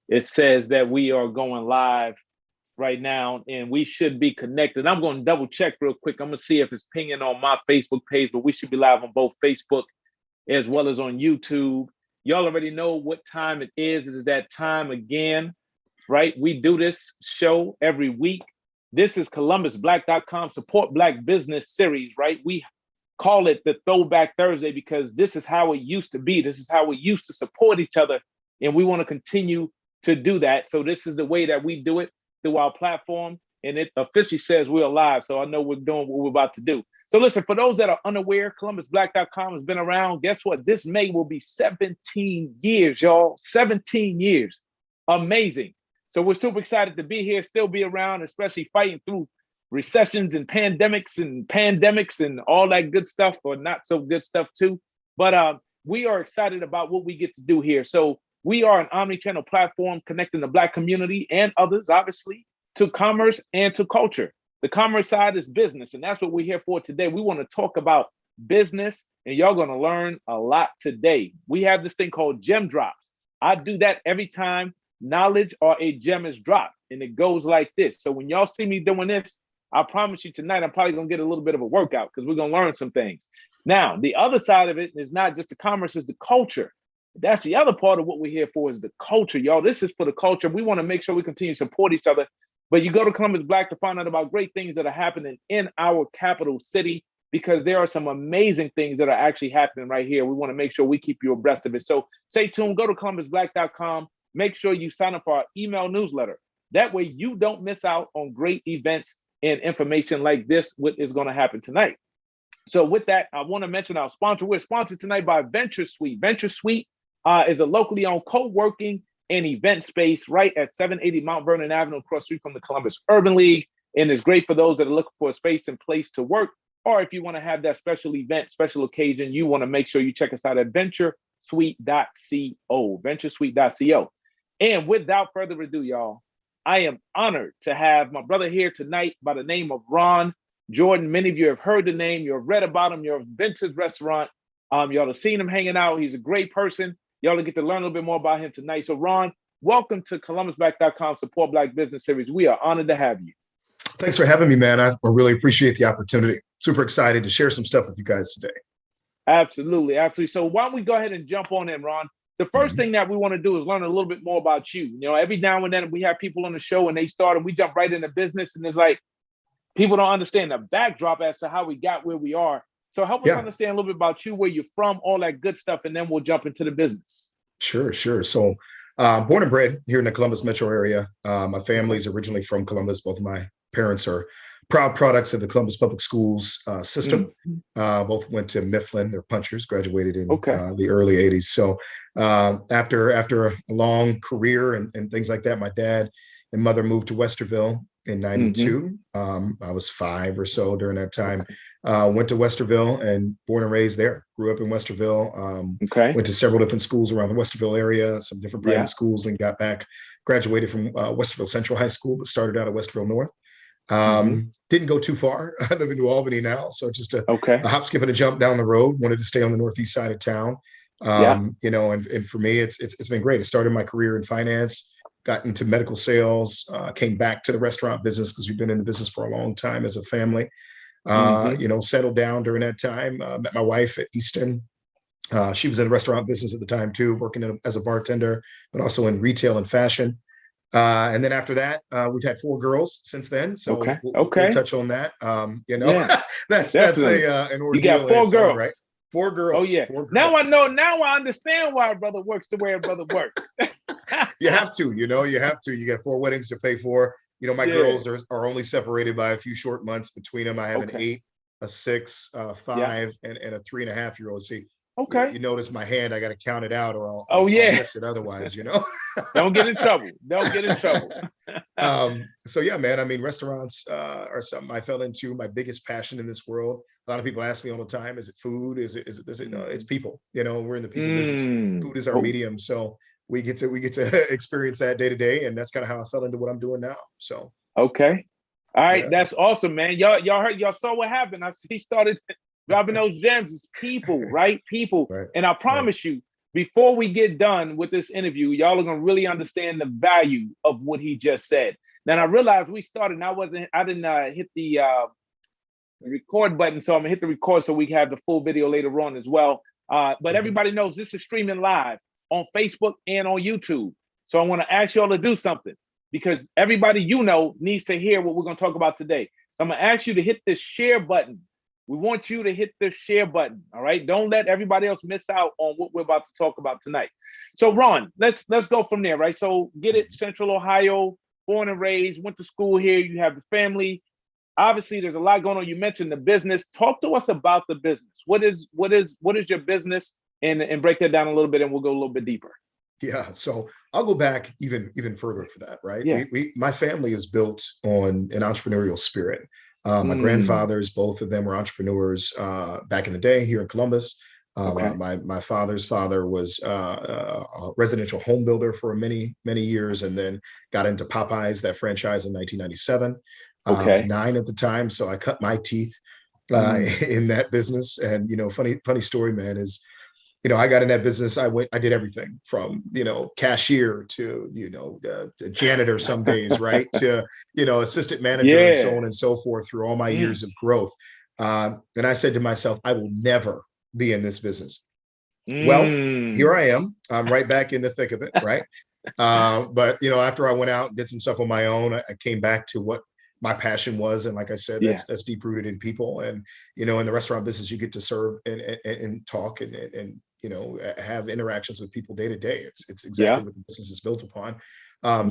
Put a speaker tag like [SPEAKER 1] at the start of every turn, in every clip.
[SPEAKER 1] It says that we are going live right now, and we should be connected. I'm going to double check real quick. I'm going to see if it's pinging on my Facebook page, but we should be live on both Facebook as well as on YouTube. Y'all already know what time it is. It is that time again, right? We do this show every week. This is ColumbusBlack.com Support Black Business Series, right? We call it the Throwback Thursday because this is how it used to be. This is how we used to support each other, and we want to continue to do that. So this is the way that we do it through our platform, and it officially says we're live. So I know we're doing what we're about to do. So listen, for those that are unaware, ColumbusBlack.com has been around. Guess what? This May will be 17 years, y'all. 17 years. Amazing. So we're super excited to be here, still be around, especially fighting through recessions and pandemics and all that good stuff, or not so good stuff too. But we are excited about what we get to do here. So we are an omni-channel platform connecting the Black community and others, obviously, to commerce and to culture. The commerce side is business, and that's what we're here for today. We want to talk about business, and y'all going to learn a lot today. We have this thing called gem drops. I do that every time knowledge or a gem is dropped, and it goes like this. So when y'all see me doing this, I promise you tonight, I'm probably going to get a little bit of a workout because we're going to learn some things. Now, the other side of it is not just the commerce, it's the culture. That's the other part of what we're here for, is the culture, y'all. This is for the culture. We want to make sure we continue to support each other. But you go to Columbus Black to find out about great things that are happening in our capital city, because there are some amazing things that are actually happening right here. We want to make sure we keep you abreast of it. So stay tuned. Go to ColumbusBlack.com. Make sure you sign up for our email newsletter. That way you don't miss out on great events and information like this, what is going to happen tonight. So with that, I want to mention our sponsor. We're sponsored tonight by Venture Suite. Venture Suite is a locally owned co-working and event space right at 780 Mount Vernon Avenue, across the street from the Columbus Urban League. And it's great for those that are looking for a space and place to work, or if you want to have that special event, special occasion, you want to make sure you check us out at venturesuite.co, venturesuite.co. And without further ado, y'all, I am honored to have my brother here tonight by the name of Ron Jordan. Many of you have heard the name, you've read about him, you've been to his restaurant, y'all have seen him hanging out. He's a great person. Y'all will get to learn a little bit more about him tonight. So Ron, welcome to ColumbusBlack.com Support Black Business Series. We are honored to have you.
[SPEAKER 2] Thanks for having me, man. I really appreciate the opportunity. Super excited to share some stuff with you guys today.
[SPEAKER 1] Absolutely, absolutely. So why don't we go ahead and jump on in, Ron? The first thing that we want to do is learn a little bit more about you. You know, every now and then we have people on the show and they start and we jump right into business, and it's like people don't understand the backdrop as to how we got where we are. So help us understand a little bit about you, where you're from, all that good stuff, and then we'll jump into the business.
[SPEAKER 2] Sure. So born and bred here in the Columbus metro area. My family is originally from Columbus. Both of my parents are proud products of the Columbus Public Schools system. Both went to Mifflin. They're punchers, graduated in the early 80s. So after a long career and things like that, my dad and mother moved to Westerville in 92. I was 5 or so during that time. Went to Westerville and born and raised there. Grew up in Westerville. Went to several different schools around the Westerville area, some different private schools, and got back. Graduated from Westerville Central High School, but started out at Westerville North. Didn't go too far. I live in New Albany now, so just a hop, skip, and a jump down the road. Wanted to stay on the northeast side of town. You know, and for me, it's been great. I started my career in finance. Got into medical sales, came back to the restaurant business because we've been in the business for a long time as a family. You know, settled down during that time. Met my wife at Easton. She was in the restaurant business at the time too, working as a bartender, but also in retail and fashion. And then after that, we've had 4 girls since then. So we'll touch on that. You know, that's an ordeal.
[SPEAKER 1] You got 4 girls,
[SPEAKER 2] right? 4 girls.
[SPEAKER 1] Oh yeah. 4 girls. Now I know. Now I understand why a brother works the way a brother works.
[SPEAKER 2] You have to. You know, you have to. You got 4 weddings to pay for. You know, my girls are only separated by a few short months between them. I have an 8, a 6, 5, and a 3.5-year-old. See, you notice my hand. I got to count it out, or I'll miss it otherwise. You know,
[SPEAKER 1] don't get in trouble. Don't get in trouble.
[SPEAKER 2] So yeah, man. I mean, restaurants are something I fell into. My biggest passion in this world. A lot of people ask me all the time: Is it food? Is it this? No, it's people. You know, we're in the people business. Food is our medium. So we get to experience that day to day, and that's kind of how I fell into what I'm doing now. So all
[SPEAKER 1] right, that's awesome, man. Y'all heard, y'all saw what happened. He started dropping those gems. It's people, right? People, and I promise you, before we get done with this interview, y'all are gonna really understand the value of what he just said. Then I realized we started, and I didn't hit the record button, so I'm gonna hit the record so we can have the full video later on as well. But everybody knows this is streaming live on Facebook and on YouTube. So I want to ask y'all to do something, because everybody needs to hear what we're gonna talk about today. So I'm gonna ask you to hit the share button. We want you to hit the share button. All right. Don't let everybody else miss out on what we're about to talk about tonight. So Ron, let's go from there, right? So get it, Central Ohio, born and raised, went to school here. You have the family. Obviously, there's a lot going on. You mentioned the business. Talk to us about the business. What is your business? And break that down a little bit, and we'll go a little bit deeper.
[SPEAKER 2] Yeah, so I'll go back even further for that, right?
[SPEAKER 1] Yeah.
[SPEAKER 2] My family is built on an entrepreneurial spirit. My grandfathers, both of them were entrepreneurs back in the day here in Columbus.
[SPEAKER 1] Okay.
[SPEAKER 2] My father's father was a residential home builder for many years, and then got into Popeyes, that franchise, in 1997. I was 9 at the time, so I cut my teeth in that business. And funny story, man, is I got in that business. I did everything from, cashier to, janitor some days, right? To, assistant manager and so on and so forth through all my years of growth. And I said to myself, I will never be in this business. Well, here I am. I'm right back in the thick of it, right? But, after I went out and did some stuff on my own, I came back to what my passion was. And like I said, that's deep rooted in people. And, in the restaurant business, you get to serve and talk and have interactions with people day to day. It's exactly what the business is built upon.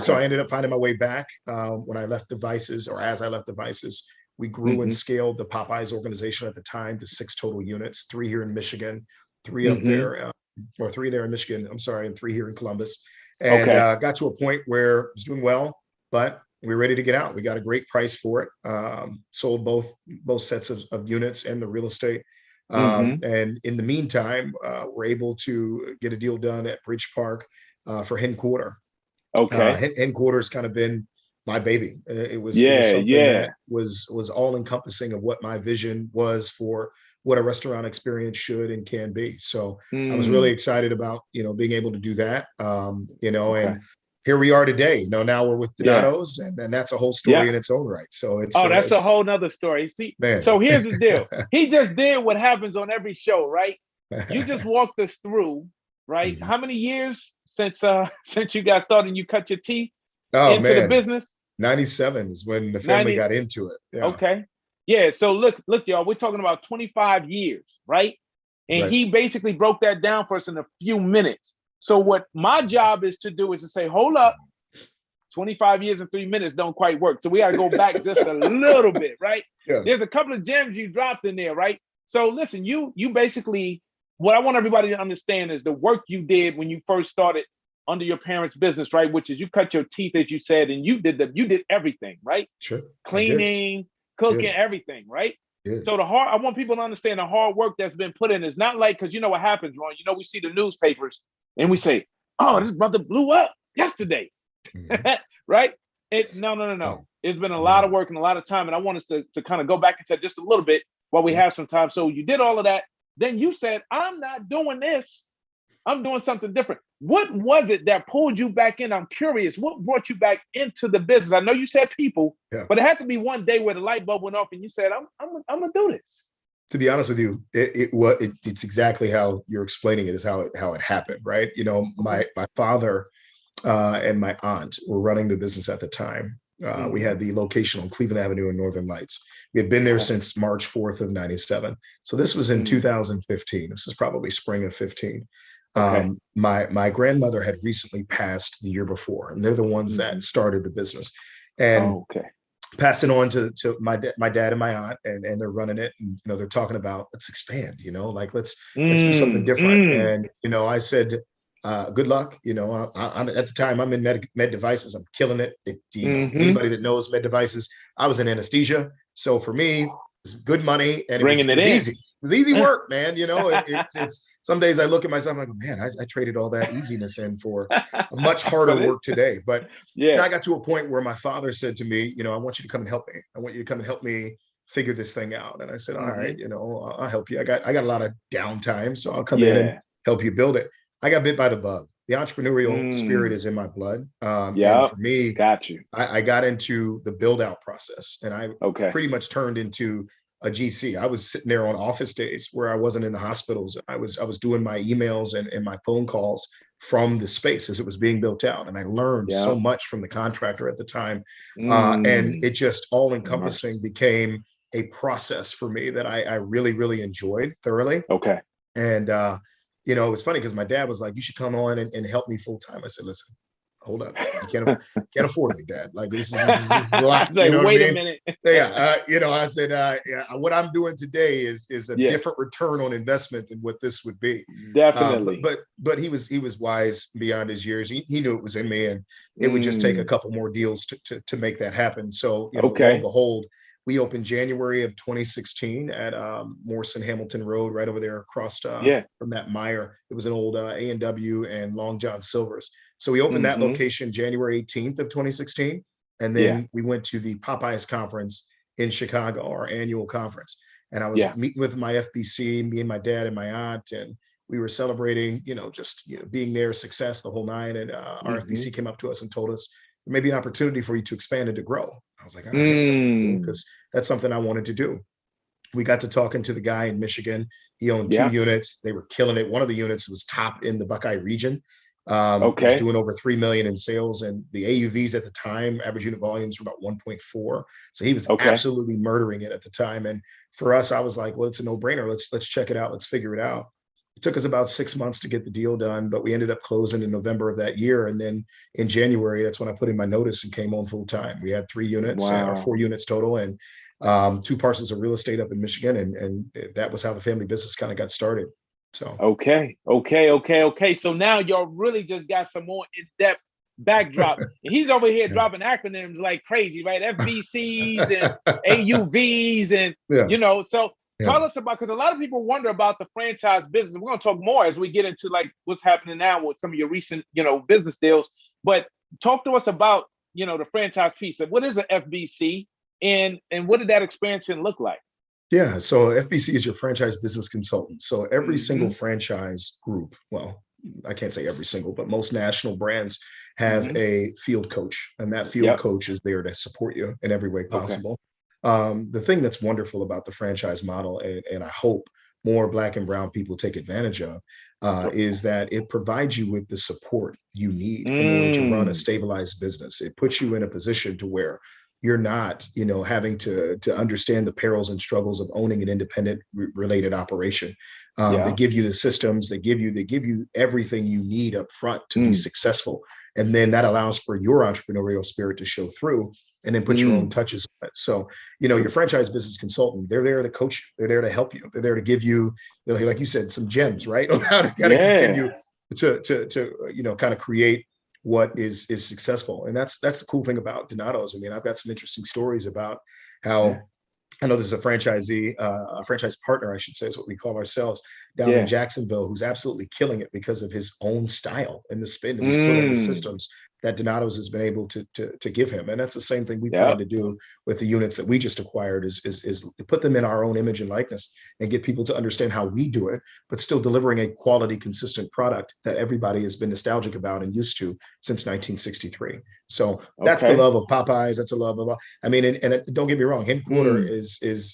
[SPEAKER 2] So I ended up finding my way back when I left Devices, or as I left Devices. We grew and scaled the Popeyes organization at the time to 6 total units, 3 here in Michigan, 3 up there, or 3 there in Michigan, I'm sorry, and 3 here in Columbus. And got to a point where it was doing well, but we were ready to get out. We got a great price for it. Sold both sets of units and the real estate. And in the meantime, we're able to get a deal done at Bridge Park for headquarters. Headquarters kind of been my baby. It was something that was all encompassing of what my vision was for what a restaurant experience should and can be. So I was really excited about, being able to do that, and here we are today. Now we're with Donato's, and that's a whole story in its own right. So it's
[SPEAKER 1] that's a whole nother story. See, man. So here's the deal. He just did what happens on every show, right? You just walked us through, right? How many years since you got started and you cut your teeth into the business?
[SPEAKER 2] 97 is when the family got into it. Yeah.
[SPEAKER 1] Okay. Yeah. So look, y'all, we're talking about 25 years, right? And he basically broke that down for us in a few minutes. So what my job is to do is to say, hold up, 25 years and 3 minutes don't quite work. So we got to go back just a little bit, right? Yeah. There's a couple of gems you dropped in there, right? So listen, you basically, what I want everybody to understand is the work you did when you first started under your parents' business, right? Which is you cut your teeth, as you said, and you did everything, right?
[SPEAKER 2] Sure.
[SPEAKER 1] Cleaning, cooking, everything, right? So I want people to understand the hard work that's been put in. It's not like, because you know what happens, Ron, we see the newspapers and we say, oh, this brother blew up yesterday, right? No. It's been a lot of work and a lot of time. And I want us to kind of go back into just a little bit while we have some time. So you did all of that. Then you said, I'm not doing this. I'm doing something different. What was it that pulled you back in? I'm curious. What brought you back into the business? I know you said people, but it had to be one day where the light bulb went off and you said, I'm gonna do this.
[SPEAKER 2] To be honest with you, it's exactly how you're explaining it is how it happened, right? My father and my aunt were running the business at the time. We had the location on Cleveland Avenue in Northern Lights. We had been there since March 4th of 97. So this was in 2015. This is probably spring of 15. My grandmother had recently passed the year before, and they're the ones that started the business. And passed it on to my dad and my aunt, and they're running it, and they're talking about, let's expand, like let's do something different. And I said, good luck. I'm at the time I'm in med devices. I'm killing it. Anybody that knows med devices, I was in anesthesia. So for me, it was good money, and it was easy. It was easy work, man. It's some days I look at myself and I go, man, I traded all that easiness in for a much harder work today. But I got to a point where my father said to me, I want you to come and help me. I want you to come and help me figure this thing out. And I said, all right, I'll help you. I got a lot of downtime, so I'll come in and help you build it. I got bit by the bug. The entrepreneurial spirit is in my blood. And
[SPEAKER 1] Yeah,
[SPEAKER 2] for me,
[SPEAKER 1] got you.
[SPEAKER 2] I got into the build out process, and I
[SPEAKER 1] Okay.
[SPEAKER 2] pretty much turned into a GC. I was sitting there on office days where I wasn't in the hospitals. I was doing my emails and my phone calls from the space as it was being built out. And I learned
[SPEAKER 1] Yeah.
[SPEAKER 2] so much from the contractor at the time. And
[SPEAKER 1] Mm.
[SPEAKER 2] it just all
[SPEAKER 1] Immersive.
[SPEAKER 2] encompassing became a process for me that I really, really enjoyed thoroughly.
[SPEAKER 1] Okay.
[SPEAKER 2] And it was funny because my dad was like, "You should come on and help me full time." I said, "Listen, hold up, you can't afford me, Dad. Like this is a lot."
[SPEAKER 1] It's
[SPEAKER 2] You
[SPEAKER 1] like,
[SPEAKER 2] know what I
[SPEAKER 1] wait a
[SPEAKER 2] mean?
[SPEAKER 1] minute.
[SPEAKER 2] Yeah, I said, yeah, what I'm doing today is a
[SPEAKER 1] Yeah,
[SPEAKER 2] different return on investment than what this would be. But
[SPEAKER 1] definitely.
[SPEAKER 2] but he was wise beyond his years. He knew it was in me, and it would just take a
[SPEAKER 1] Mm.
[SPEAKER 2] couple more deals to make that happen. So lo and
[SPEAKER 1] Okay.
[SPEAKER 2] behold, we opened January of 2016 at Morrison Hamilton Road, right over there across
[SPEAKER 1] Yeah.
[SPEAKER 2] from that Meyer. It was an old A&W and Long John Silver's. So we opened that
[SPEAKER 1] Hmm.
[SPEAKER 2] location January 18th of 2016. And
[SPEAKER 1] Yeah.
[SPEAKER 2] then we went to the Popeyes conference in Chicago, our annual conference. And I was
[SPEAKER 1] Yeah.
[SPEAKER 2] meeting with my FBC, me and my dad and my aunt, and we were celebrating, just being there, success the whole night. And our
[SPEAKER 1] Hmm.
[SPEAKER 2] FBC came up to us and told us there may be an opportunity for you to expand and to grow. I was like, all right, that's cool
[SPEAKER 1] Mm.
[SPEAKER 2] because that's something I wanted to do. We got to talking to the guy in Michigan. He owned two
[SPEAKER 1] Yeah.
[SPEAKER 2] units. They were killing it. One of the units was top in the Buckeye region. Was
[SPEAKER 1] Okay.
[SPEAKER 2] doing over 3 million in sales, and the AUVs at the time, average unit volumes, were about 1.4. So he was
[SPEAKER 1] Okay.
[SPEAKER 2] absolutely murdering it at the time. And for us, I was like, well, it's a no-brainer. Let's check it out. Let's figure it out. It took us about 6 months to get the deal done, but we ended up closing in November of that year. And then in January, that's when I put in my notice and came on full time. We had 3 units or
[SPEAKER 1] Wow.
[SPEAKER 2] 4 units total, and two parcels of real estate up in Michigan, and that was how the family business kind of got started. So
[SPEAKER 1] Okay. Okay. Okay. Okay. So now y'all really just got some more in-depth backdrop. And he's over here
[SPEAKER 2] yeah.
[SPEAKER 1] dropping acronyms like crazy, right? FBCs and AUVs and
[SPEAKER 2] Yeah,
[SPEAKER 1] so
[SPEAKER 2] yeah.
[SPEAKER 1] tell us about, because a lot of people wonder about the franchise business. We're going to talk more as we get into like what's happening now with some of your recent, business deals. But talk to us about, the franchise piece. What is an FBC and what did that expansion look like?
[SPEAKER 2] Yeah, so FBC is your franchise business consultant. So every single
[SPEAKER 1] Mm-hmm.
[SPEAKER 2] franchise group, well, I can't say every single, but most national brands have
[SPEAKER 1] Mm-hmm.
[SPEAKER 2] a field coach, and that field
[SPEAKER 1] Yep.
[SPEAKER 2] coach is there to support you in every way
[SPEAKER 1] Okay.
[SPEAKER 2] possible. The thing that's wonderful about the franchise model, and I hope more Black and Brown people take advantage of, is that it provides you with the support you need in order to run a
[SPEAKER 1] Mm.
[SPEAKER 2] stabilized business. It puts you in a position to where you're not having to understand the perils and struggles of owning an independent related operation. They
[SPEAKER 1] Yeah.
[SPEAKER 2] give you the systems, they give you everything you need up front to be
[SPEAKER 1] Mm.
[SPEAKER 2] successful, and then that allows for your entrepreneurial spirit to show through, and then put your own
[SPEAKER 1] Mm.
[SPEAKER 2] touches on it. So your franchise business consultant, they're there to coach you, they're there to help you, they're there to give you, like you said, some gems, right, on how to continue
[SPEAKER 1] Yeah.
[SPEAKER 2] to kind of create what is successful. And that's the cool thing about Donato's. I mean, I've got some interesting stories about
[SPEAKER 1] Yeah.
[SPEAKER 2] how I know there's a franchisee, a franchise partner, I should say, is what we call ourselves, down in
[SPEAKER 1] Yeah.
[SPEAKER 2] Jacksonville, who's absolutely killing it because of his own style and the spin that he's put on the
[SPEAKER 1] Mm.
[SPEAKER 2] systems that Donato's has been able to give him. And that's the same thing we plan
[SPEAKER 1] Yep.
[SPEAKER 2] to do with the units that we just acquired, is put them in our own image and likeness and get people to understand how we do it, but still delivering a quality, consistent product that everybody has been nostalgic about and used to since 1963. So that's the
[SPEAKER 1] Okay.
[SPEAKER 2] love of Popeyes. That's the love of, I mean, and don't get me wrong, headquarter
[SPEAKER 1] Mm.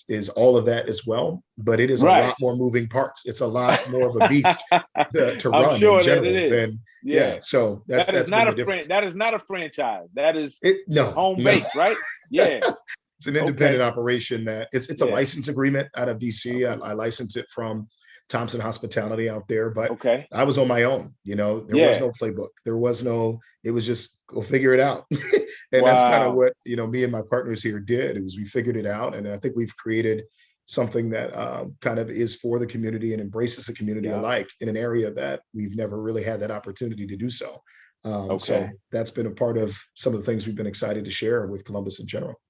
[SPEAKER 2] is all of that as well, but it is a
[SPEAKER 1] Right.
[SPEAKER 2] lot more moving parts. It's a lot more of a beast to
[SPEAKER 1] I'm
[SPEAKER 2] run in
[SPEAKER 1] sure that it
[SPEAKER 2] general
[SPEAKER 1] is.
[SPEAKER 2] than,
[SPEAKER 1] Yeah.
[SPEAKER 2] yeah. So that's
[SPEAKER 1] That is
[SPEAKER 2] that's been
[SPEAKER 1] not
[SPEAKER 2] the
[SPEAKER 1] a
[SPEAKER 2] difference.
[SPEAKER 1] that is not a franchise. That is
[SPEAKER 2] No,
[SPEAKER 1] home
[SPEAKER 2] no.
[SPEAKER 1] base, right? Yeah.
[SPEAKER 2] It's an independent
[SPEAKER 1] Okay.
[SPEAKER 2] operation that it's a
[SPEAKER 1] Yeah.
[SPEAKER 2] license agreement out of DC. I,
[SPEAKER 1] Okay.
[SPEAKER 2] I license it from Thompson Hospitality out there, but
[SPEAKER 1] Okay.
[SPEAKER 2] I was on my own. There was
[SPEAKER 1] Yeah.
[SPEAKER 2] no playbook. There was no. It was just go figure it out, and that's kind of
[SPEAKER 1] Wow.
[SPEAKER 2] what me and my partners here did. It was we figured it out, and I think we've created something that kind of is for the community and embraces the community
[SPEAKER 1] Yeah.
[SPEAKER 2] alike in an area that we've never really had that opportunity to do so. So
[SPEAKER 1] Okay.
[SPEAKER 2] that's been a part of some of the things we've been excited to share with Columbus in general.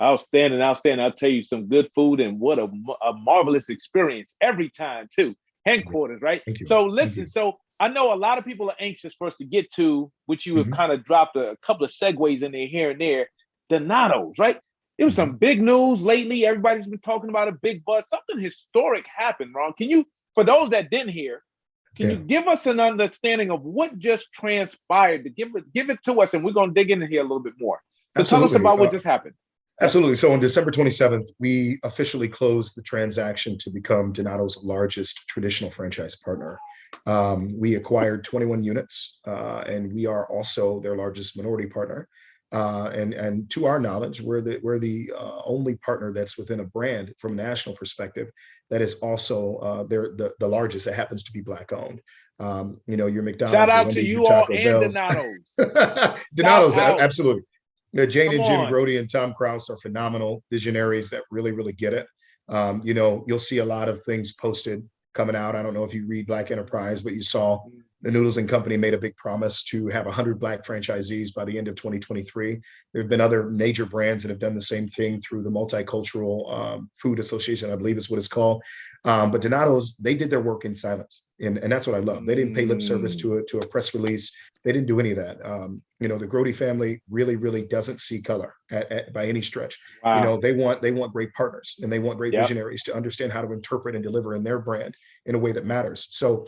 [SPEAKER 1] Outstanding, outstanding. I'll tell you some good food and what a marvelous experience every time too. Headquarters, right?
[SPEAKER 2] Thank you.
[SPEAKER 1] So
[SPEAKER 2] Thank
[SPEAKER 1] listen,
[SPEAKER 2] you.
[SPEAKER 1] so I know a lot of people are anxious for us to get to, which you have
[SPEAKER 2] Mhm,
[SPEAKER 1] kind of dropped a couple of segues in there here and there. Donatos, right? There was
[SPEAKER 2] mhm.
[SPEAKER 1] some big news lately. Everybody's been talking about a big buzz. Something historic happened, Ron. Can you, for those that didn't hear, Can you give us an understanding of what just transpired? To give it to us, and we're going to dig into here a little bit more. So tell us about what just happened.
[SPEAKER 2] Absolutely. So on December 27th, we officially closed the transaction to become Donato's largest traditional franchise partner. We acquired 21 units, and we are also their largest minority partner. And to our knowledge, we're the only partner that's within a brand from a national perspective that is also the largest that happens to be Black owned. Your McDonald's,
[SPEAKER 1] shout out
[SPEAKER 2] your Wendy's,
[SPEAKER 1] to
[SPEAKER 2] your
[SPEAKER 1] you all
[SPEAKER 2] Taco
[SPEAKER 1] and
[SPEAKER 2] Bells.
[SPEAKER 1] Donato's.
[SPEAKER 2] Donato's, absolutely. Jane and Jen
[SPEAKER 1] on.
[SPEAKER 2] Grody and Tom Kraus are phenomenal visionaries that really, really get it. You'll see a lot of things posted coming out. I don't know if you read Black Enterprise, but you saw the Noodles and Company made a big promise to have 100 Black franchisees by the end of 2023. There have been other major brands that have done the same thing through the Multicultural Food Association, I believe is what it's called. But Donato's, they did their work in silence. And that's what I love. They didn't pay lip service to a press release. They didn't do any of that. The Grody family really, really doesn't see color by any stretch.
[SPEAKER 1] Wow.
[SPEAKER 2] They want great partners, and they want great visionaries to understand how to interpret and deliver in their brand in a way that matters. So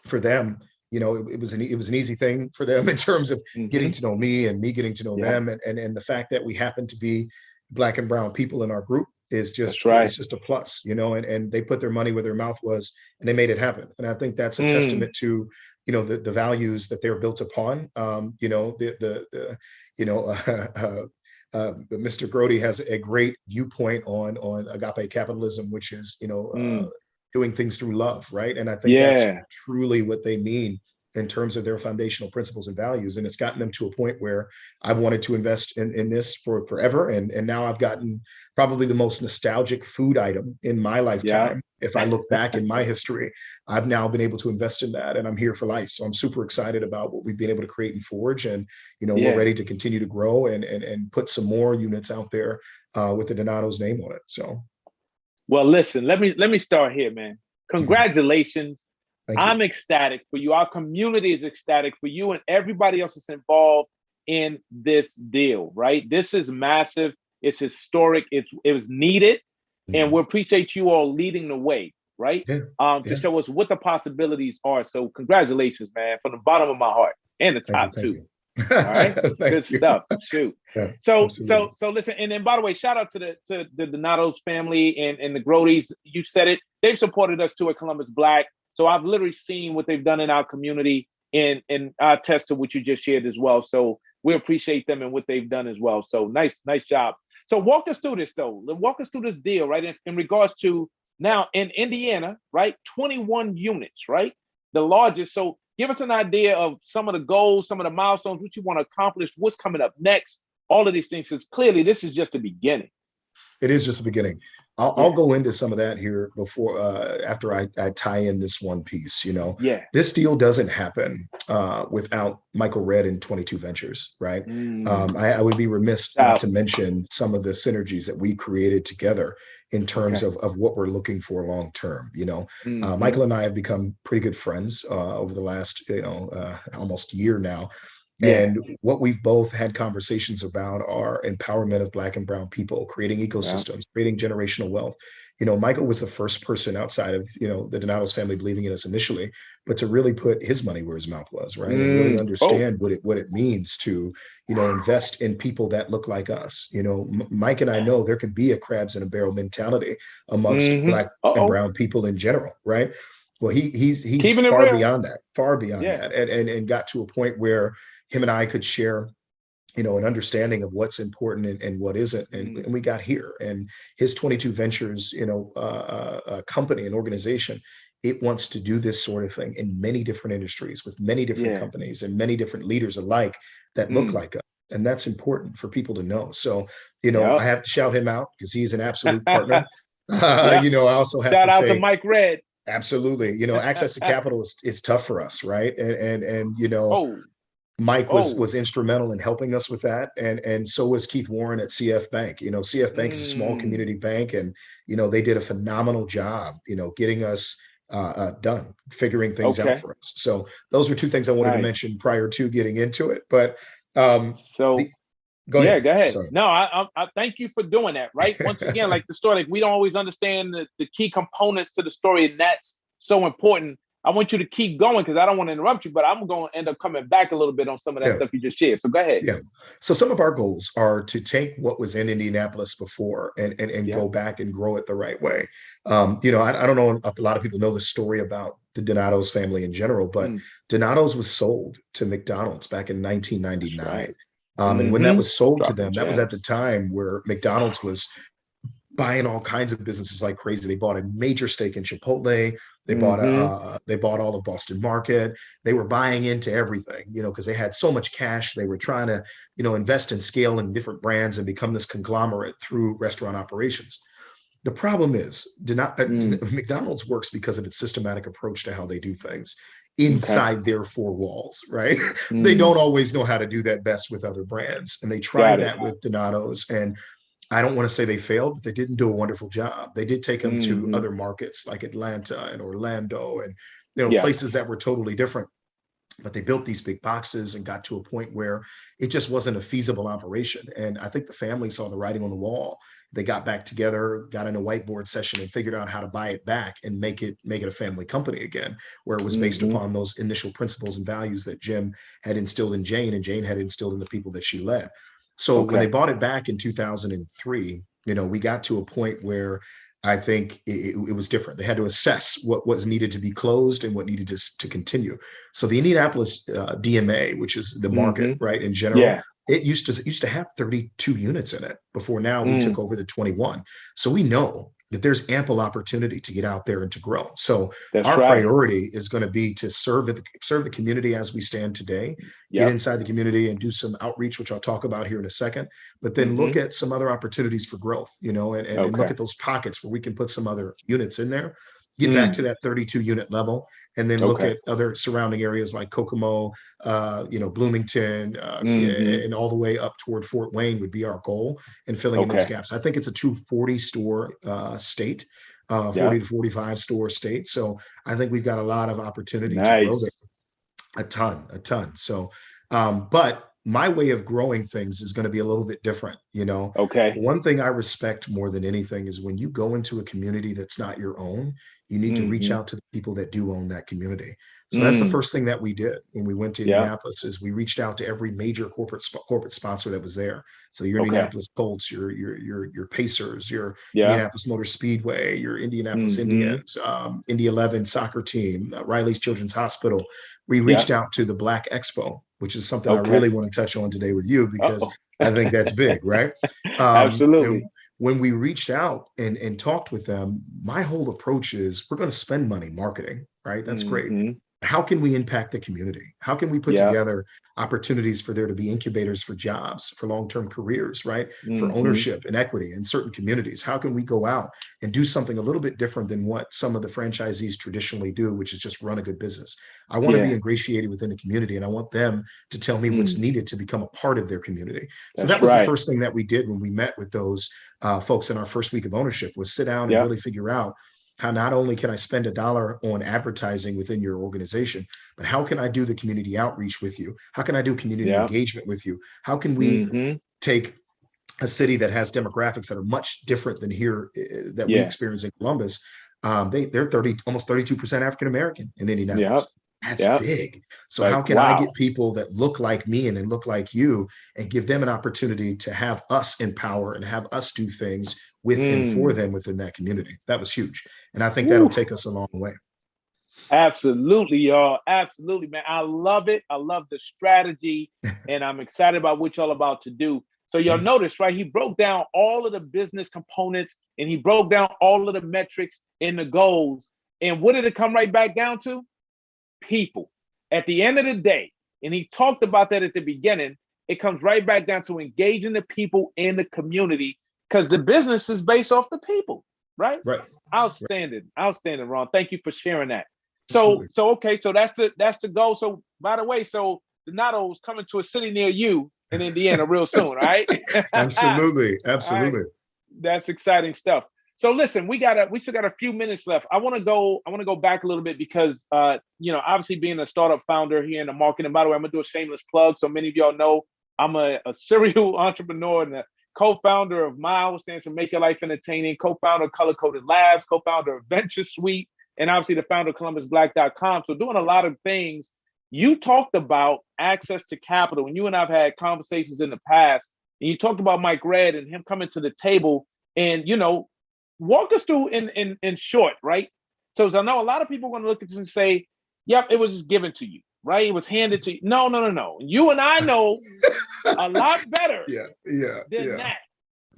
[SPEAKER 2] for them, it was an easy thing for them in terms of getting to know me and me getting to know them, and the fact that we happen to be Black and brown people in our group is just it's just a plus, and they put their money where their mouth was and they made it happen. And I think that's a testament to the values that they're built upon. Mr. Grody has a great viewpoint on agape capitalism, which is doing things through love, right? And I think that's truly what they mean in terms of their foundational principles and values. And it's gotten them to a point where I've wanted to invest in this for forever. And now I've gotten probably the most nostalgic food item in my lifetime. If I look back in my history, I've now been able to invest in that, and I'm here for life. So I'm super excited about what we've been able to create and forge. And, we're ready to continue to grow and put some more units out there with the Donato's name on it. So.
[SPEAKER 1] Well, listen, let me start here, man. Congratulations. I'm ecstatic for you. Our community is ecstatic for you and everybody else that's involved in this deal, right? This is massive. It's historic. It was needed. And we appreciate you all leading the way, right? To show us what the possibilities are. So congratulations, man, from the bottom of my heart and the top too. All right. Good stuff. Shoot. So listen, and then by the way, shout out to the Donato's family and the Grodys. You said it. They've supported us too at Columbus Black. So I've literally seen what they've done in our community, and I attest to what you just shared as well. So we appreciate them and what they've done as well. So nice job. So walk us through this though. Walk us through this deal, right? In regards to now in Indiana, right? 21 units, right? The largest. So give us an idea of some of the goals, some of the milestones, what you want to accomplish, what's coming up next, all of these things. Because clearly this is just the beginning.
[SPEAKER 2] It is just the beginning. I'll go into some of that here before, after I tie in this one piece. This deal doesn't happen without Michael Redd and 22 Ventures, right? I would be remiss not to mention some of the synergies that we created together in terms of what we're looking for long term. Michael and I have become pretty good friends over the last almost year now. And what we've both had conversations about are empowerment of Black and brown people, creating ecosystems, creating generational wealth. Michael was the first person outside of, the Donato's family believing in us initially, but to really put his money where his mouth was, right? And really understand what it means to, invest in people that look like us. Mike and I know there can be a crabs in a barrel mentality amongst Black and brown people in general, right? Well, he's far beyond that, and got to a point where him and I could share, an understanding of what's important and what isn't. And we got here, and his 22 Ventures, a company, an organization, it wants to do this sort of thing in many different industries with many different companies and many different leaders alike that look like us. And that's important for people to know. So, I have to shout him out because he's an absolute partner. I also have
[SPEAKER 1] shout
[SPEAKER 2] to
[SPEAKER 1] out
[SPEAKER 2] say,
[SPEAKER 1] to Mike Redd.
[SPEAKER 2] Absolutely. Access to capital is tough for us, right? And Mike was instrumental in helping us with that. And so was Keith Warren at CF Bank. CF Bank is a small community bank, and, they did a phenomenal job, getting us done, figuring things out for us. So those were two things I wanted to mention prior to getting into it. But go ahead.
[SPEAKER 1] Go ahead.
[SPEAKER 2] Sorry.
[SPEAKER 1] No, I thank you for doing that. Right. Once again, like the story, like we don't always understand the key components to the story, and that's so important. I want you to keep going because I don't want to interrupt you, but I'm going to end up coming back a little bit on some of that
[SPEAKER 2] Yeah.
[SPEAKER 1] stuff you just shared. So go ahead.
[SPEAKER 2] Yeah. So some of our goals are to take what was in Indianapolis before and
[SPEAKER 1] Yeah.
[SPEAKER 2] go back and grow it the right way. I don't know if a lot of people know the story about the Donato's family in general, but Donato's was sold to McDonald's back in
[SPEAKER 1] That's
[SPEAKER 2] 1999.
[SPEAKER 1] right.
[SPEAKER 2] And when that was sold to
[SPEAKER 1] Dropping
[SPEAKER 2] them, that was at the
[SPEAKER 1] gems.
[SPEAKER 2] time where McDonald's was buying all kinds of businesses like crazy. They bought a major stake in Chipotle. They bought all of Boston Market. They were buying into everything, because they had so much cash. They were trying to, invest in scale in different brands and become this conglomerate through restaurant operations. The problem is, McDonald's works because of its systematic approach to how they do things
[SPEAKER 1] Okay.
[SPEAKER 2] inside their four walls, right? They
[SPEAKER 1] Mm.
[SPEAKER 2] don't always know how to do that best with other brands. And they tried
[SPEAKER 1] Got it.
[SPEAKER 2] that with Donato's, and I don't want to say they failed, but they didn't do a wonderful job. They did take them to
[SPEAKER 1] Hmm.
[SPEAKER 2] other markets like Atlanta and Orlando and
[SPEAKER 1] Yeah.
[SPEAKER 2] places that were totally different. But they built these big boxes and got to a point where it just wasn't a feasible operation. And I think the family saw the writing on the wall. They got back together, got in a whiteboard session, and figured out how to buy it back and make it a family company again, where it was based
[SPEAKER 1] Hmm.
[SPEAKER 2] upon those initial principles and values that Jim had instilled in Jane, and Jane had instilled in the people that she led. So when they
[SPEAKER 1] Okay.
[SPEAKER 2] bought it back in 2003, we got to a point where I think it was different. They had to assess what was needed to be closed and what needed to continue. So the Indianapolis DMA, which is the market,
[SPEAKER 1] Hmm.
[SPEAKER 2] right, in general,
[SPEAKER 1] Yeah.
[SPEAKER 2] it used to have 32 units in it before now we
[SPEAKER 1] Mm.
[SPEAKER 2] took over the 21. So we know that there's ample opportunity to get out there and to grow. So
[SPEAKER 1] That's
[SPEAKER 2] our
[SPEAKER 1] right.
[SPEAKER 2] priority is going to be to serve the community as we stand today, get
[SPEAKER 1] Yep.
[SPEAKER 2] inside the community and do some outreach, which I'll talk about here in a second, but then look
[SPEAKER 1] Hmm.
[SPEAKER 2] at some other opportunities for growth, and look
[SPEAKER 1] Okay.
[SPEAKER 2] at those pockets where we can put some other units in there, get back to
[SPEAKER 1] Mm.
[SPEAKER 2] that 32 unit level, and then look
[SPEAKER 1] Okay.
[SPEAKER 2] at other surrounding areas like Kokomo, Bloomington,
[SPEAKER 1] Hmm.
[SPEAKER 2] and all the way up toward Fort Wayne would be our goal in filling in those
[SPEAKER 1] Okay.
[SPEAKER 2] gaps. I think it's a 240 store state, 40
[SPEAKER 1] Yep.
[SPEAKER 2] to 45 store state. So I think we've got a lot of opportunity to grow there.
[SPEAKER 1] Nice.
[SPEAKER 2] A ton. So, but my way of growing things is going to be a little bit different.
[SPEAKER 1] Okay.
[SPEAKER 2] One thing I respect more than anything is when you go into a community that's not your own, you need to reach
[SPEAKER 1] Hmm.
[SPEAKER 2] out to the people that do own that community. So that's the
[SPEAKER 1] Mm.
[SPEAKER 2] first thing that we did when we went to
[SPEAKER 1] Yeah.
[SPEAKER 2] Indianapolis is we reached out to every major corporate sponsor that was there. So your
[SPEAKER 1] Okay.
[SPEAKER 2] Indianapolis Colts, your Pacers, your
[SPEAKER 1] Yeah.
[SPEAKER 2] Indianapolis Motor Speedway, your Indianapolis
[SPEAKER 1] Hmm.
[SPEAKER 2] Indians, Indy 11 soccer team, Riley's Children's Hospital. We
[SPEAKER 1] Yeah.
[SPEAKER 2] reached out to the Black Expo, which is something I really
[SPEAKER 1] Okay.
[SPEAKER 2] want to touch on today with you because
[SPEAKER 1] Uh-oh.
[SPEAKER 2] I think that's big, right? And
[SPEAKER 1] Absolutely.
[SPEAKER 2] when we reached out and talked with them, my whole approach is we're going to spend money marketing, right? That's great.
[SPEAKER 1] Hmm.
[SPEAKER 2] How can we impact the community? How can we put
[SPEAKER 1] Yeah.
[SPEAKER 2] together opportunities for there to be incubators for jobs, for long-term careers, right? For
[SPEAKER 1] Hmm.
[SPEAKER 2] ownership and equity in certain communities? How can we go out and do something a little bit different than what some of the franchisees traditionally do, which is just run a good business? I want to be
[SPEAKER 1] Yeah.
[SPEAKER 2] ingratiated within the community, and I want them to tell me what's
[SPEAKER 1] Mm.
[SPEAKER 2] needed to become a part of their community. So that
[SPEAKER 1] That's
[SPEAKER 2] was the
[SPEAKER 1] right.
[SPEAKER 2] first thing that we did when we met with those folks in our first week of ownership was sit down and
[SPEAKER 1] Yeah.
[SPEAKER 2] really figure out how not only can I spend $1 on advertising within your organization, but how can I do the community outreach with you? How can I do community
[SPEAKER 1] Yeah.
[SPEAKER 2] engagement with you? How can we
[SPEAKER 1] Hmm.
[SPEAKER 2] take a city that has demographics that are much different than here that we
[SPEAKER 1] Yeah.
[SPEAKER 2] experience in Columbus? They're almost 32% African American in
[SPEAKER 1] Yeah.
[SPEAKER 2] Indianapolis. That's
[SPEAKER 1] Yeah.
[SPEAKER 2] big. So how
[SPEAKER 1] Like,
[SPEAKER 2] can I get
[SPEAKER 1] wow.
[SPEAKER 2] people that look like me and then look like you and give them an opportunity to have us in power and have us do things with and for
[SPEAKER 1] Mm.
[SPEAKER 2] them within that community? That was huge. And I think that'll
[SPEAKER 1] Woo.
[SPEAKER 2] take us a long way.
[SPEAKER 1] Absolutely, y'all. Absolutely, man. I love it. I love the strategy, and I'm excited about what y'all about to do. So y'all
[SPEAKER 2] Yeah.
[SPEAKER 1] notice, right? He broke down all of the business components, and he broke down all of the metrics and the goals. And what did it come right back down to? People. At the end of the day, and he talked about that at the beginning, it comes right back down to engaging the people in the community because the business is based off the people, right?
[SPEAKER 2] Right. Right.
[SPEAKER 1] Outstanding, outstanding, Ron. Thank you for sharing that. So,
[SPEAKER 2] Absolutely.
[SPEAKER 1] so okay, so that's the goal. So, by the way, so Donato's coming to a city near you in Indiana real soon, right? All
[SPEAKER 2] Absolutely.
[SPEAKER 1] right,
[SPEAKER 2] Absolutely.
[SPEAKER 1] that's exciting stuff. So listen, we still got a few minutes left. I want to go back a little bit because obviously being a startup founder here in the market, and by the way, I'm gonna do a shameless plug. So many of y'all know I'm a serial entrepreneur and a co-founder of MILE, stands for Make Your Life Entertaining, co-founder of Color Coded Labs, co-founder of Venture Suite, and obviously the founder of ColumbusBlack.com. So doing a lot of things. You talked about access to capital, and you and I've had conversations in the past, and you talked about Mike Red and him coming to the table, and walk us through in short, right? So as I know a lot of people are going to look at this and say, yep, it was just given to you, right? It was handed to you. No. You and I know a lot better than that.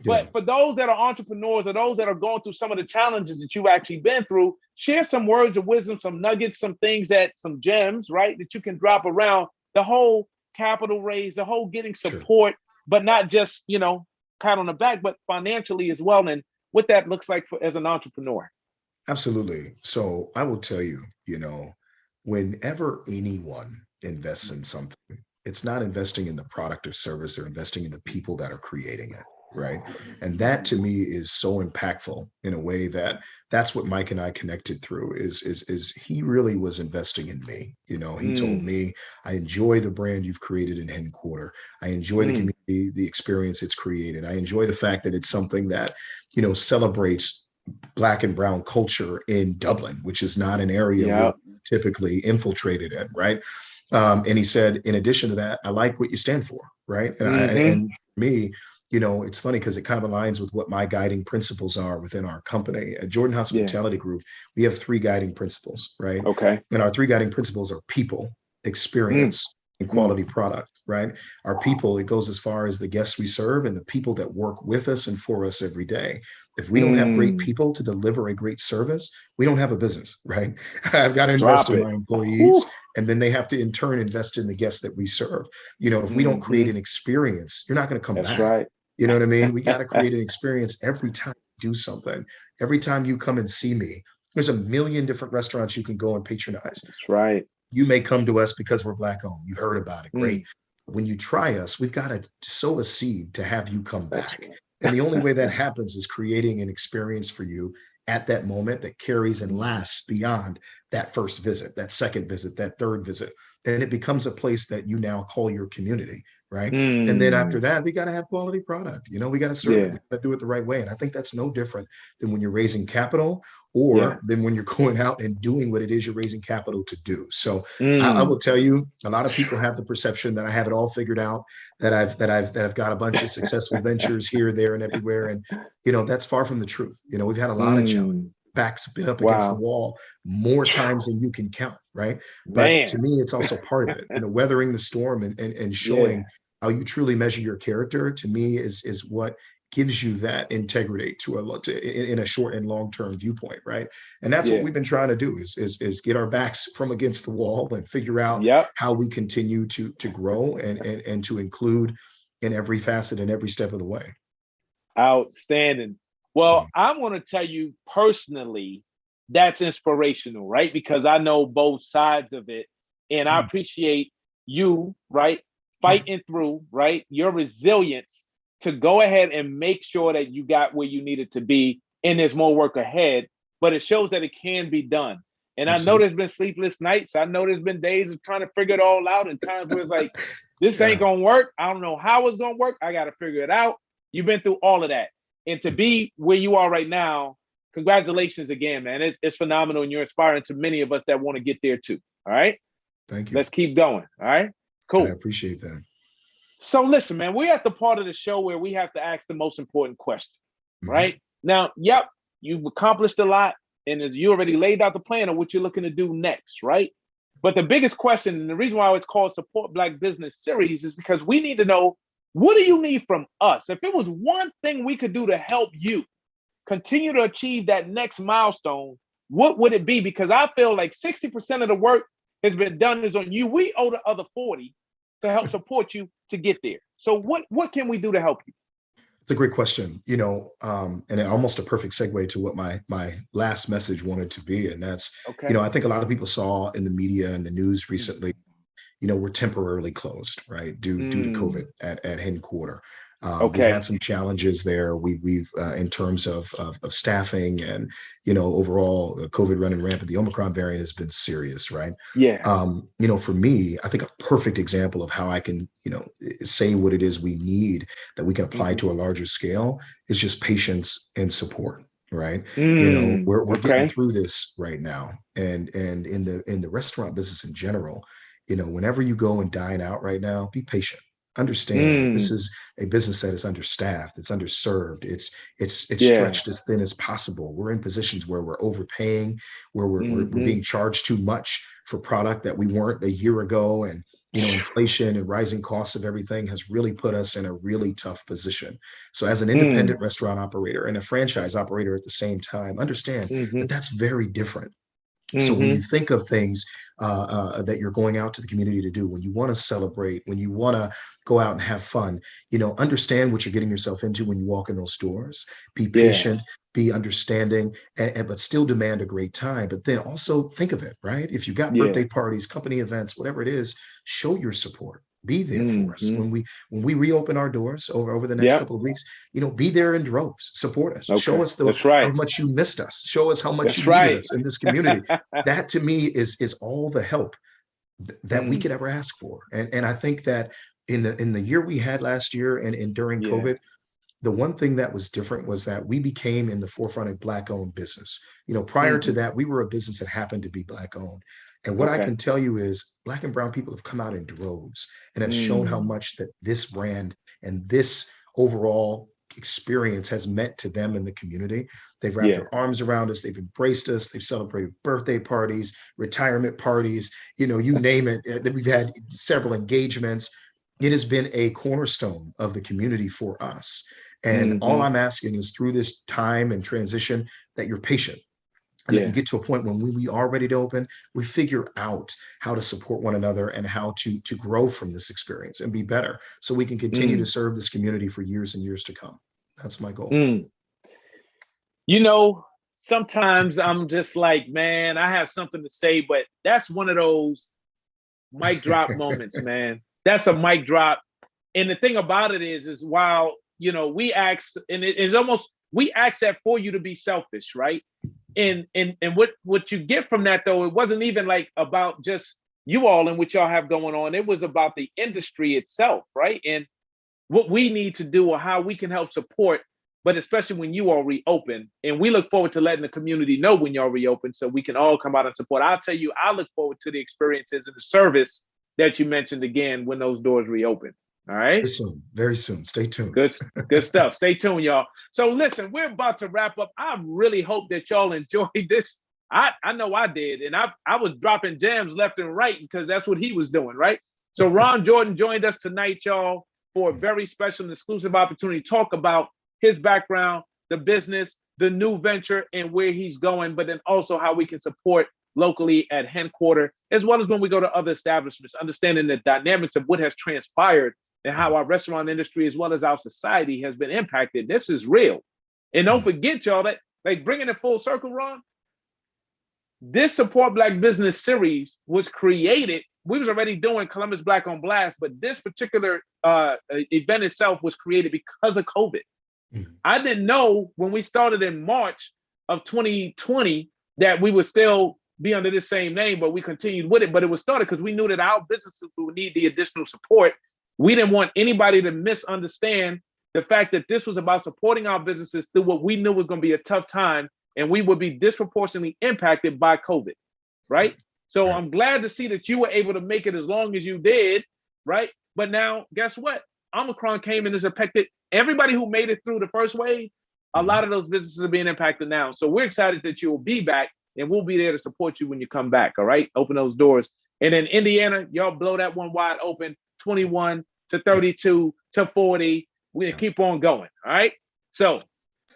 [SPEAKER 1] But for those that are entrepreneurs or those that are going through some of the challenges that you've actually been through, share some words of wisdom, some nuggets, some things some gems, right, that you can drop around the whole capital raise, the whole getting support, but not just, pat on the back, but financially as well. And what that looks like as an entrepreneur.
[SPEAKER 2] Absolutely. So I will tell you, whenever anyone invests in something, it's not investing in the product or service, they're investing in the people that are creating it. Right. And that to me is so impactful in a way that's what Mike and I connected through is he really was investing in me. He told me, I enjoy the brand you've created in Headquarter. I enjoy the community, the experience it's created. I enjoy the fact that it's something that, celebrates Black and brown culture in Dublin, which is not an area we're typically infiltrated in. Right. And he said, in addition to that, I like what you stand for. Right. And for me, it's funny because it kind of aligns with what my guiding principles are within our company. At Jordan Hospitality Group, we have 3 guiding principles, right?
[SPEAKER 1] Okay.
[SPEAKER 2] And our 3 guiding principles are people, experience, and quality product, right? Our people, it goes as far as the guests we serve and the people that work with us and for us every day. If we don't have great people to deliver a great service, we don't have a business, right? I've got to invest in my employees. And then they have to in turn invest in the guests that we serve. If we don't create an experience, you're not going to come back.
[SPEAKER 1] That's right.
[SPEAKER 2] You know what I mean? We got to create an experience every time you do something. Every time you come and see me, there's a million different restaurants you can go and patronize.
[SPEAKER 1] That's right.
[SPEAKER 2] You may come to us because we're Black owned. You heard about it. Great. When you try us, we've got to sow a seed to have you come back. And the only way that happens is creating an experience for you at that moment that carries and lasts beyond that first visit, that second visit, that third visit. And it becomes a place that you now call your community. Right. And then after that, we got to have quality product. We got to serve it. We got to do it the right way. And I think that's no different than when you're raising capital or than when you're going out and doing what it is you're raising capital to do. So I will tell you, a lot of people have the perception that I have it all figured out, that I've got a bunch of successful ventures here, there, and everywhere. And, that's far from the truth. We've had a lot of challenges. Backs been up against the wall more times than you can count, right? But to me, it's also part of it. Weathering the storm and showing how you truly measure your character, to me, is what gives you that integrity in a short and long-term viewpoint, right? And that's what we've been trying to do is get our backs from against the wall and figure out how we continue to grow and to include in every facet and every step of the way.
[SPEAKER 1] Outstanding. Well, I'm going to tell you personally, that's inspirational, right? Because I know both sides of it. And I appreciate you, right? Fighting through, right? Your resilience to go ahead and make sure that you got where you needed to be. And there's more work ahead, but it shows that it can be done. And I know there's been sleepless nights. I know there's been days of trying to figure it all out and times where it's like, this ain't going to work. I don't know how it's going to work. I got to figure it out. You've been through all of that. And to be where you are right now, congratulations again, man. It's phenomenal. And you're inspiring to many of us that want to get there too. All right.
[SPEAKER 2] Thank you.
[SPEAKER 1] Let's keep going. All right. Cool.
[SPEAKER 2] I appreciate that.
[SPEAKER 1] So listen, man, we're at the part of the show where we have to ask the most important question, right? Now, you've accomplished a lot. And as you already laid out the plan of what you're looking to do next, right? But the biggest question, and the reason why it's called Support Black Business Series, is because we need to know, what do you need from us? If it was one thing we could do to help you continue to achieve that next milestone, what would it be? Because I feel like 60% of the work has been done is on you. We owe the other 40 to help support you to get there. So what can we do to help you?
[SPEAKER 2] It's a great question, and almost a perfect segue to what my last message wanted to be. And that's, I think a lot of people saw in the media and the news recently, we're temporarily closed, right? Due to COVID at Headquarter. We've had some challenges there. We've in terms of staffing and, overall COVID running rampant, the Omicron variant has been serious, right?
[SPEAKER 1] Yeah.
[SPEAKER 2] For me, I think a perfect example of how I can, say what it is we need that we can apply to a larger scale is just patience and support. right?
[SPEAKER 1] Mm,
[SPEAKER 2] We're getting
[SPEAKER 1] okay.
[SPEAKER 2] through this right now, and in the restaurant business in general, whenever you go and dine out right now, be patient. Understand that this
[SPEAKER 1] Mm,
[SPEAKER 2] is a business that is understaffed, it's underserved, it's
[SPEAKER 1] yeah.
[SPEAKER 2] stretched as thin as possible. We're in positions where we're overpaying, where we're
[SPEAKER 1] Mm-hmm.
[SPEAKER 2] being charged too much for product that we weren't a year ago, and inflation and rising costs of everything has really put us in a really tough position. So, as an
[SPEAKER 1] Mm,
[SPEAKER 2] independent restaurant operator and a franchise operator at the same time, understand
[SPEAKER 1] mm-hmm.
[SPEAKER 2] that that's very different. So when you
[SPEAKER 1] Mm-hmm.
[SPEAKER 2] think of things that you're going out to the community to do, when you want to celebrate, when you want to go out and have fun, understand what you're getting yourself into when you walk in those doors. Be
[SPEAKER 1] Yeah.
[SPEAKER 2] patient, be understanding, but still demand a great time. But then also think of it, right? If you've got
[SPEAKER 1] Yeah.
[SPEAKER 2] birthday parties, company events, whatever it is, show your support. Be there for us
[SPEAKER 1] Mm-hmm.
[SPEAKER 2] when we reopen our doors over the next
[SPEAKER 1] Yep.
[SPEAKER 2] couple of weeks. Be there in droves, support us, show
[SPEAKER 1] Okay.
[SPEAKER 2] us
[SPEAKER 1] That's
[SPEAKER 2] how
[SPEAKER 1] right.
[SPEAKER 2] much you missed us, show us how much you
[SPEAKER 1] That's
[SPEAKER 2] needed
[SPEAKER 1] right.
[SPEAKER 2] us in this community. That to me is all the help that we could
[SPEAKER 1] Mm,
[SPEAKER 2] ever ask for. And I think that in the year we had last year, and during
[SPEAKER 1] yeah.
[SPEAKER 2] COVID, the one thing that was different was that we became in the forefront of Black owned business. Prior to
[SPEAKER 1] Mm-hmm.
[SPEAKER 2] that, we were a business that happened to be Black owned. And what I
[SPEAKER 1] Okay.
[SPEAKER 2] can tell you is Black and brown people have come out in droves and have shown how
[SPEAKER 1] Mm,
[SPEAKER 2] much that this brand and this overall experience has meant to them in the community. They've wrapped
[SPEAKER 1] yeah.
[SPEAKER 2] their arms around us, they've embraced us, they've celebrated birthday parties, retirement parties, you name it. That we've had several engagements. It has been a cornerstone of the community for us. And all
[SPEAKER 1] Mm-hmm.
[SPEAKER 2] I'm asking is through this time and transition that you're patient and that you
[SPEAKER 1] Yeah.
[SPEAKER 2] get to a point when we are ready to open, we figure out how to support one another and how to grow from this experience and be better so we can continue to
[SPEAKER 1] Mm,
[SPEAKER 2] serve this community for years and years to come. That's my goal.
[SPEAKER 1] mm. You know, sometimes I'm just like, man, I have something to say, but that's one of those mic drop moments, man. That's a mic drop. And the thing about it is while we ask, and it is almost we ask that for you to be selfish, right? And what you get from that though, it wasn't even like about just you all and what y'all have going on. It was about the industry itself, right? And what we need to do or how we can help support, but especially when you all reopen. And we look forward to letting the community know when y'all reopen so we can all come out and support. I'll tell you, I look forward to the experiences and the service that you mentioned again when those doors reopen. All right.
[SPEAKER 2] Very soon, very soon. Stay tuned.
[SPEAKER 1] Good, good stuff. Stay tuned, y'all. So listen, we're about to wrap up. I really hope that y'all enjoyed this. I know I did, and I was dropping jams left and right because that's what he was doing, right? So Ron Jordan joined us tonight, y'all, for a very special and exclusive opportunity to talk about his background, the business, the new venture, and where he's going, but then also how we can support locally at headquarters, as well as when we go to other establishments, understanding the dynamics of what has transpired and how our restaurant industry as well as our society has been impacted. This is real. And don't forget, y'all, that like bringing it full circle, Ron, this Support Black Business series was created. We was already doing Columbus Black on Blast, but this particular event itself was created because of COVID. I didn't know when we started in March of 2020 that we would still be under the same name, but we continued with it. But it was started because we knew that our businesses would need the additional support. We didn't want anybody to misunderstand the fact that this was about supporting our businesses through what we knew was going to be a tough time, and we would be disproportionately impacted by COVID, right? So
[SPEAKER 2] Right.
[SPEAKER 1] I'm glad to see that you were able to make it as long as you did, right? But now, guess what? Omicron came and has affected everybody who made it through the first wave. A lot of those businesses are being impacted now. So we're excited that you'll be back, and we'll be there to support you when you come back. All right, open those doors. And in Indiana, y'all blow that one wide open, 21 to
[SPEAKER 2] Yep.
[SPEAKER 1] 32 to 40. We
[SPEAKER 2] Yep.
[SPEAKER 1] keep on going. All right. So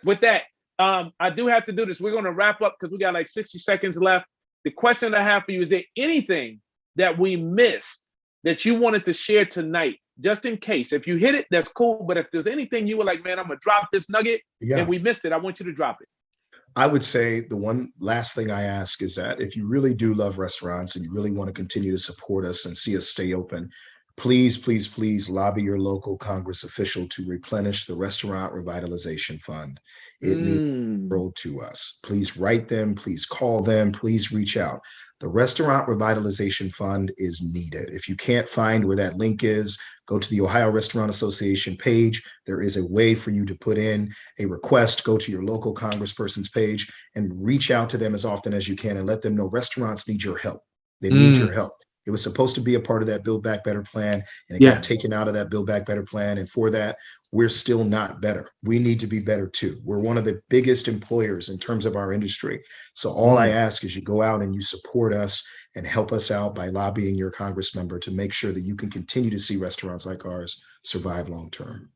[SPEAKER 1] with that, I do have to do this. We're going to wrap up because we got like 60 seconds left. The question I have for you is there anything that we missed that you wanted to share tonight, just in case? If you hit it, that's cool. But if there's anything you were like, man, I'm going to drop this nugget and
[SPEAKER 2] Yeah.
[SPEAKER 1] we missed it, I want you to drop it.
[SPEAKER 2] I would say the one last thing I ask is that if you really do love restaurants and you really want to continue to support us and see us stay open, please, please, please lobby your local Congress official to replenish the Restaurant Revitalization Fund. It means the
[SPEAKER 1] Mm,
[SPEAKER 2] world to us. Please write them, please call them, please reach out. The Restaurant Revitalization Fund is needed. If you can't find where that link is, go to the Ohio Restaurant Association page. There is a way for you to put in a request. Go to your local congressperson's page and reach out to them as often as you can and let them know restaurants need your help. They need your help. It was supposed to be a part of that Build Back Better plan, and it got taken out of that Build Back Better plan. And for that, we're still not better. We need to be better too. We're one of the biggest employers in terms of our industry. So all I ask is you go out and you support us and help us out by lobbying your Congress member to make sure that you can continue to see restaurants like ours survive long term.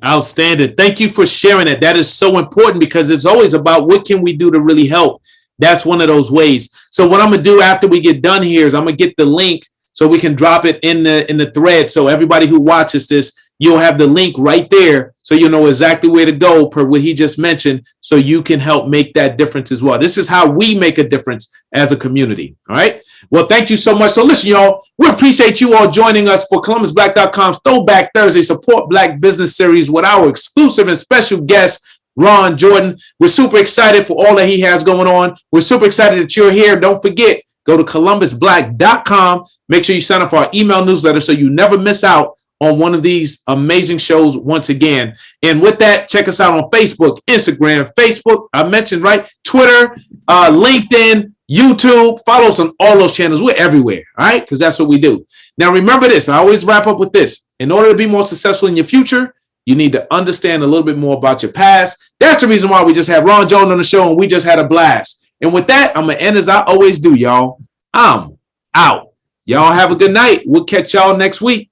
[SPEAKER 3] Outstanding. Thank you for sharing it. That is so important because it's always about what can we do to really help. That's one of those ways. So what I'm going to do after we get done here is I'm going to get the link so we can drop it in the thread. So everybody who watches this, you'll have the link right there. So you know exactly where to go per what he just mentioned. So you can help make that difference as well. This is how we make a difference as a community. All right. Well, thank you so much. So listen, y'all, we appreciate you all joining us for ColumbusBlack.com's Throwback Thursday Support Black Business Series with our exclusive and special guest, Ron Jordan. We're super excited for all that he has going on. We're super excited that you're here. Don't forget, go to ColumbusBlack.com. Make sure you sign up for our email newsletter so you never miss out on one of these amazing shows once again. And with that, check us out on Facebook, Instagram, I mentioned, right? Twitter, LinkedIn, YouTube. Follow us on all those channels. We're everywhere, all right? Because that's what we do. Now, remember this. I always wrap up with this. In order to be more successful in your future, you need to understand a little bit more about your past. That's the reason why we just had Ron Jones on the show and we just had a blast. And with that, I'm going to end as I always do, y'all. I'm out. Y'all have a good night. We'll catch y'all next week.